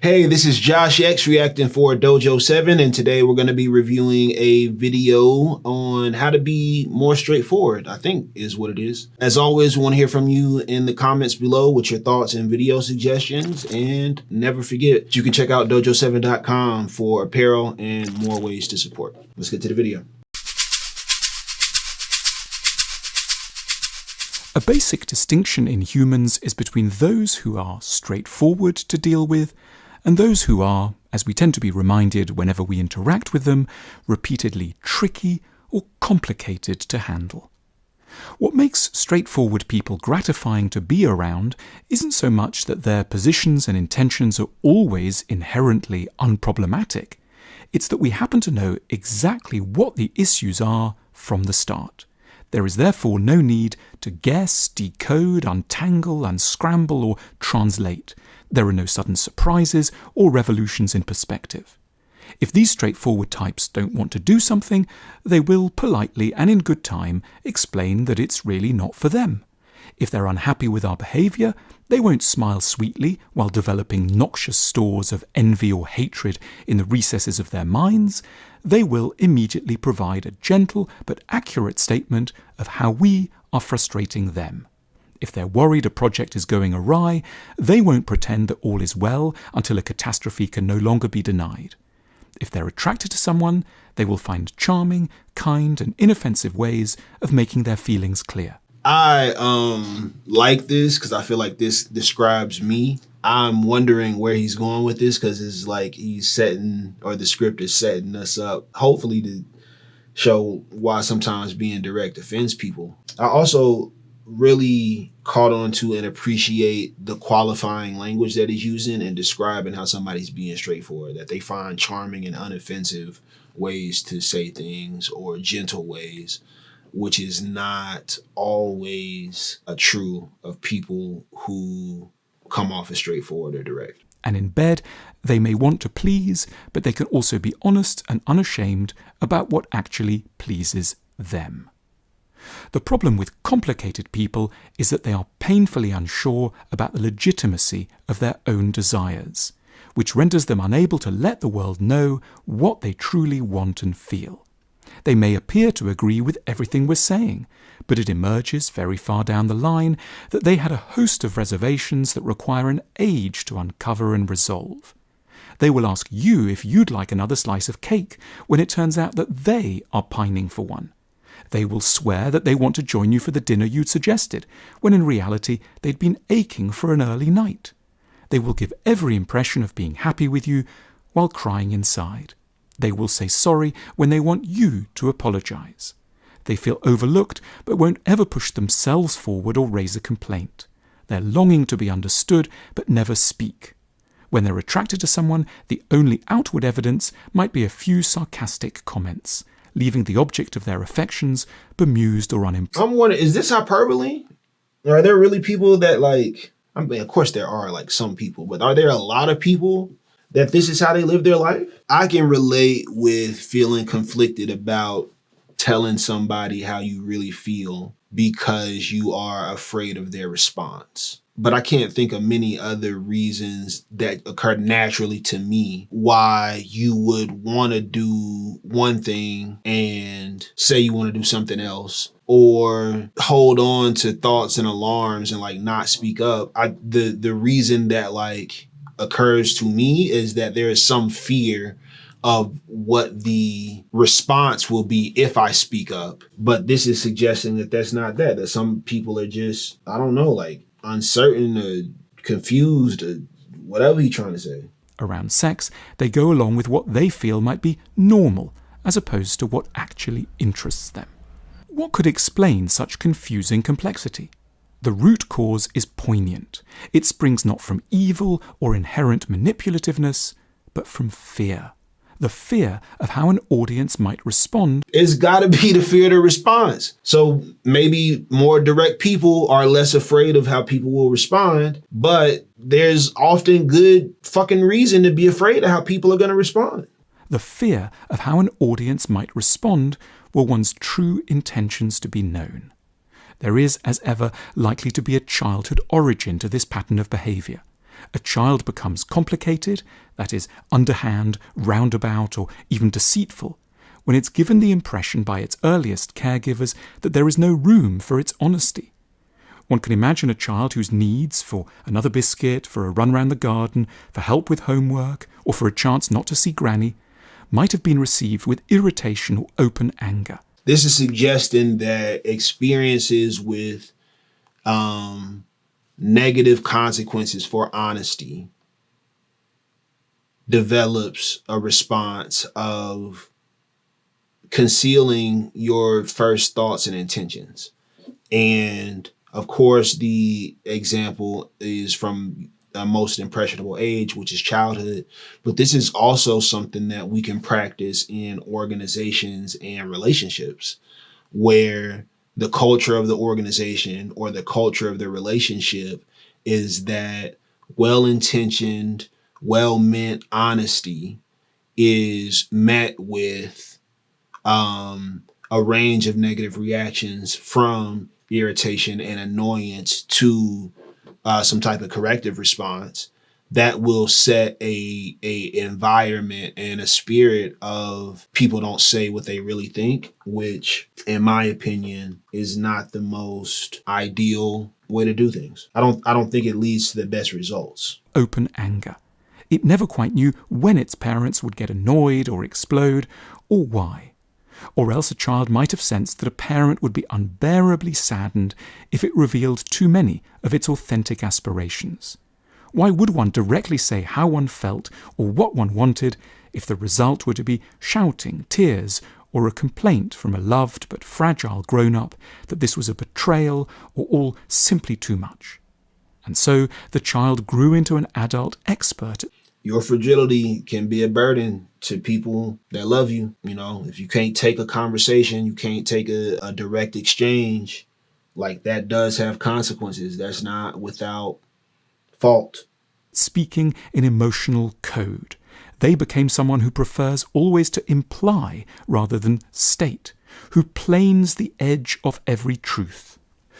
Hey, this is Josh X reacting for Dojo 7, and today we're going to be reviewing a video on how to be more straightforward, I think is what it is. As always, we want to hear from you in the comments below with your thoughts and video suggestions, and never forget, you can check out dojo7.com for apparel and more ways to support. Let's get to the video. A basic distinction in humans is between those who are straightforward to deal with and those who are, as we tend to be reminded whenever we interact with them, repeatedly tricky or complicated to handle. What makes straightforward people gratifying to be around isn't so much that their positions and intentions are always inherently unproblematic. It's that we happen to know exactly what the issues are from the start. There is therefore no need to guess, decode, untangle, unscramble, or translate. There are no sudden surprises or revolutions in perspective. If these straightforward types don't want to do something, they will politely and in good time explain that it's really not for them. If they're unhappy with our behavior, they won't smile sweetly while developing noxious stores of envy or hatred in the recesses of their minds. They will immediately provide a gentle but accurate statement of how we are frustrating them. If they're worried a project is going awry, they won't pretend that all is well until a catastrophe can no longer be denied. If they're attracted to someone, they will find charming, kind, and inoffensive ways of making their feelings clear. I like this because I feel like this describes me. I'm wondering where he's going with this because it's like he's setting, or the script is setting us up, hopefully to show why sometimes being direct offends people. I also really caught on to and appreciate the qualifying language that he's using and describing how somebody's being straightforward, that they find charming and unoffensive ways to say things or gentle ways, which is not always a true of people who come off as straightforward or direct. And in bed, they may want to please, but they can also be honest and unashamed about what actually pleases them. The problem with complicated people is that they are painfully unsure about the legitimacy of their own desires, which renders them unable to let the world know what they truly want and feel. They may appear to agree with everything we're saying, but it emerges very far down the line that they had a host of reservations that require an age to uncover and resolve. They will ask you if you'd like another slice of cake when it turns out that they are pining for one. They will swear that they want to join you for the dinner you'd suggested, when in reality they'd been aching for an early night. They will give every impression of being happy with you while crying inside. They will say sorry when they want you to apologize. They feel overlooked but won't ever push themselves forward or raise a complaint. They're longing to be understood but never speak. When they're attracted to someone, the only outward evidence might be a few sarcastic comments, leaving the object of their affections bemused or unimpressed. I'm wondering, is this hyperbole? Are there really people that like, I mean, of course there are like some people, but are there a lot of people that this is how they live their life? I can relate with feeling conflicted about telling somebody how you really feel because you are afraid of their response. But I can't think of many other reasons that occur naturally to me why you would want to do one thing and say you want to do something else, or hold on to thoughts and alarms and like not speak up. The reason that like occurs to me is that there is some fear of what the response will be if I speak up. But this is suggesting that that's not that some people are just, I don't know, like uncertain or confused or whatever he's trying to say. Around sex, they go along with what they feel might be normal, as opposed to what actually interests them. What could explain such confusing complexity? The root cause is poignant. It springs not from evil or inherent manipulativeness, but from fear. The fear of how an audience might respond. It's gotta be the fear of the response. So maybe more direct people are less afraid of how people will respond, but there's often good fucking reason to be afraid of how people are gonna respond. The fear of how an audience might respond were one's true intentions to be known. There is, as ever, likely to be a childhood origin to this pattern of behavior. A child becomes complicated, that is, underhand, roundabout, or even deceitful, when it's given the impression by its earliest caregivers that there is no room for its honesty. One can imagine a child whose needs for another biscuit, for a run round the garden, for help with homework, or for a chance not to see Granny, might have been received with irritation or open anger. This is suggesting that experiences with negative consequences for honesty develops a response of concealing your first thoughts and intentions. And of course, the example is from the most impressionable age, which is childhood. But this is also something that we can practice in organizations and relationships, where the culture of the organization or the culture of the relationship is that well-intentioned, well-meant honesty is met with a range of negative reactions, from irritation and annoyance to some type of corrective response that will set a environment and a spirit of people don't say what they really think, which in my opinion is not the most ideal way to do things. I don't think it leads to the best results. Open anger. It never quite knew when its parents would get annoyed or explode, or why. Or else a child might have sensed that a parent would be unbearably saddened if it revealed too many of its authentic aspirations. Why would one directly say how one felt or what one wanted if the result were to be shouting, tears, or a complaint from a loved but fragile grown-up that this was a betrayal or all simply too much? And so the child grew into an adult expert. Your fragility can be a burden to people that love you. You know, if you can't take a conversation, you can't take a direct exchange, like that does have consequences. That's not without fault. Speaking in emotional code, they became someone who prefers always to imply rather than state, who planes the edge of every truth,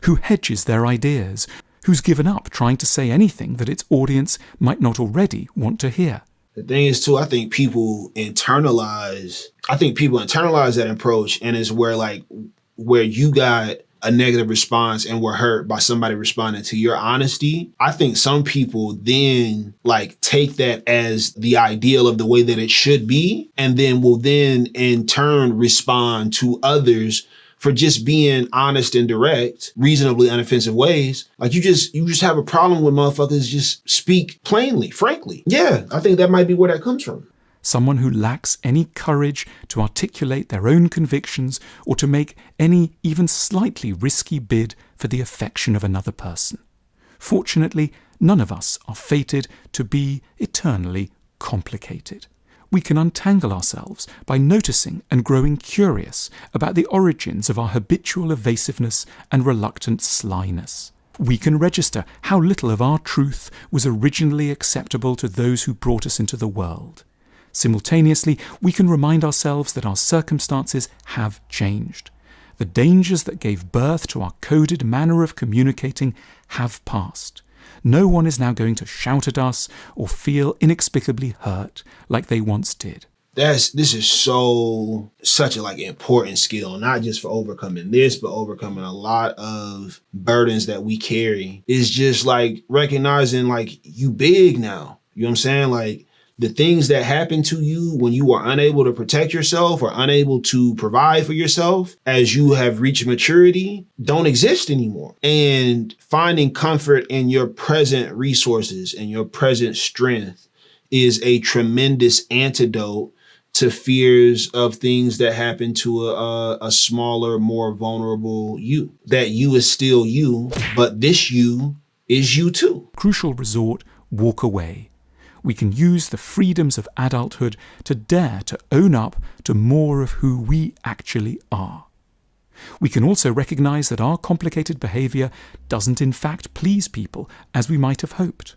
who hedges their ideas, who's given up trying to say anything that its audience might not already want to hear. The thing is, too, I think people internalize that approach, and it's where you got a negative response and were hurt by somebody responding to your honesty. I think some people then take that as the ideal of the way that it should be, and then will then in turn respond to others for just being honest and direct, reasonably unoffensive ways. Like you just have a problem with motherfuckers just speak plainly, frankly. Yeah, I think that might be where that comes from. Someone who lacks any courage to articulate their own convictions or to make any even slightly risky bid for the affection of another person. Fortunately, none of us are fated to be eternally complicated. We can untangle ourselves by noticing and growing curious about the origins of our habitual evasiveness and reluctant slyness. We can register how little of our truth was originally acceptable to those who brought us into the world. Simultaneously, we can remind ourselves that our circumstances have changed. The dangers that gave birth to our coded manner of communicating have passed. No one is now going to shout at us or feel inexplicably hurt like they once did. This is such a important skill, not just for overcoming this, but overcoming a lot of burdens that we carry. Is just recognizing you big now. You know what I'm saying? The things that happen to you when you are unable to protect yourself or unable to provide for yourself as you have reached maturity don't exist anymore. And finding comfort in your present resources and your present strength is a tremendous antidote to fears of things that happen to a smaller, more vulnerable you. That you is still you, but this you is you too. Crucial resort, walk away. We can use the freedoms of adulthood to dare to own up to more of who we actually are. We can also recognize that our complicated behavior doesn't in fact please people as we might have hoped.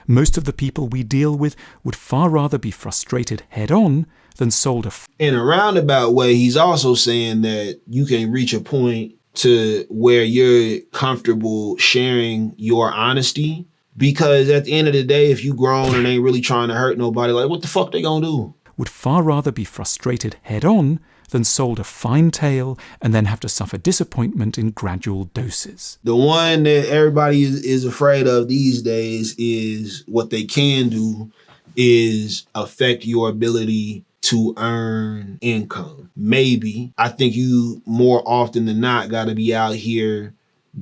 Most of the people we deal with would far rather be frustrated head-on than sold in a roundabout way. He's also saying that you can reach a point to where you're comfortable sharing your honesty Because at the end of the day, if you grown and ain't really trying to hurt nobody, like what the fuck they gonna do? Would far rather be frustrated head-on than sold a fine tale and then have to suffer disappointment in gradual doses. The one that everybody is afraid of these days is what they can do is affect your ability to earn income. Maybe. I think you more often than not got to be out here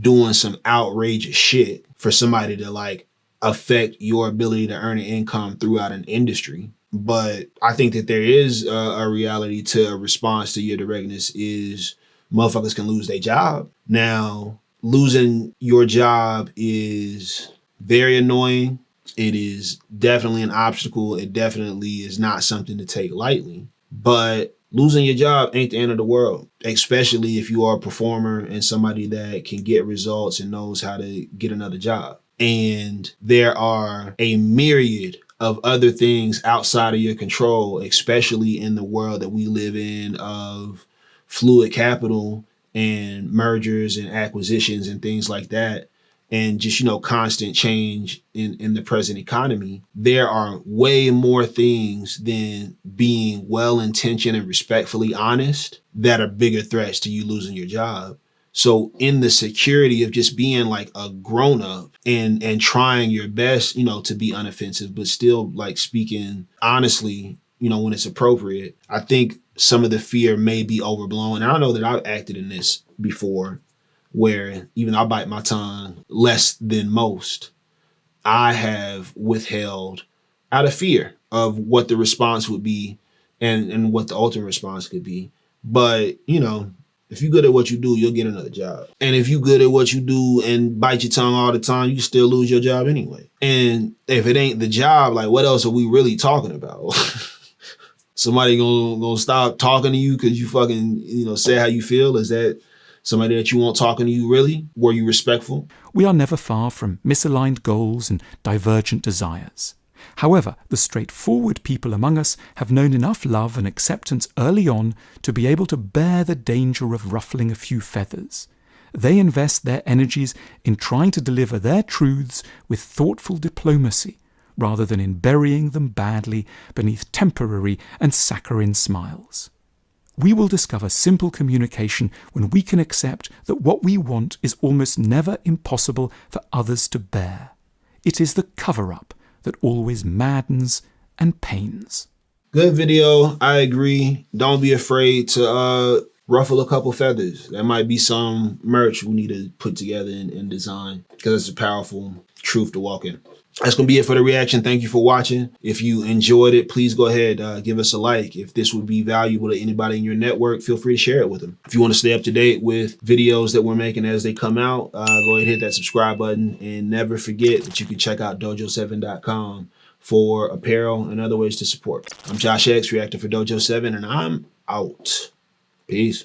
doing some outrageous shit for somebody to like affect your ability to earn an income throughout an industry. But I think that there is a reality to a response to your directness is motherfuckers can lose their job. Now, losing your job is very annoying. It is definitely an obstacle. It definitely is not something to take lightly. But losing your job ain't the end of the world, especially if you are a performer and somebody that can get results and knows how to get another job. And there are a myriad of other things outside of your control, especially in the world that we live in of fluid capital and mergers and acquisitions and things like that. And just, you know, constant change in the present economy. There are way more things than being well-intentioned and respectfully honest that are bigger threats to you losing your job. So in the security of just being like a grown up and trying your best, you know, to be unoffensive, but still like speaking honestly, you know, when it's appropriate, I think some of the fear may be overblown. And I know that I've acted in this before where even I bite my tongue less than most. I have withheld out of fear of what the response would be and what the ultimate response could be. But, you know, if you're good at what you do, you'll get another job. And if you're good at what you do and bite your tongue all the time, you can still lose your job anyway. And if it ain't the job, like what else are we really talking about? Somebody gonna stop talking to you because you fucking, you know, say how you feel? Is that somebody that you want talking to you really? Were you respectful? We are never far from misaligned goals and divergent desires. However, the straightforward people among us have known enough love and acceptance early on to be able to bear the danger of ruffling a few feathers. They invest their energies in trying to deliver their truths with thoughtful diplomacy, rather than in burying them badly beneath temporary and saccharine smiles. We will discover simple communication when we can accept that what we want is almost never impossible for others to bear. It is the cover-up that always maddens and pains. Good video. I agree. Don't be afraid to ruffle a couple feathers. That might be some merch we need to put together and design because it's a powerful truth to walk in. That's going to be it for the reaction. Thank you for watching. If you enjoyed it, please go ahead, give us a like. If this would be valuable to anybody in your network, feel free to share it with them. If you want to stay up to date with videos that we're making as they come out, go ahead and hit that subscribe button. And never forget that you can check out dojo7.com for apparel and other ways to support. I'm Josh X, reactor for Dojo7, and I'm out. Peace.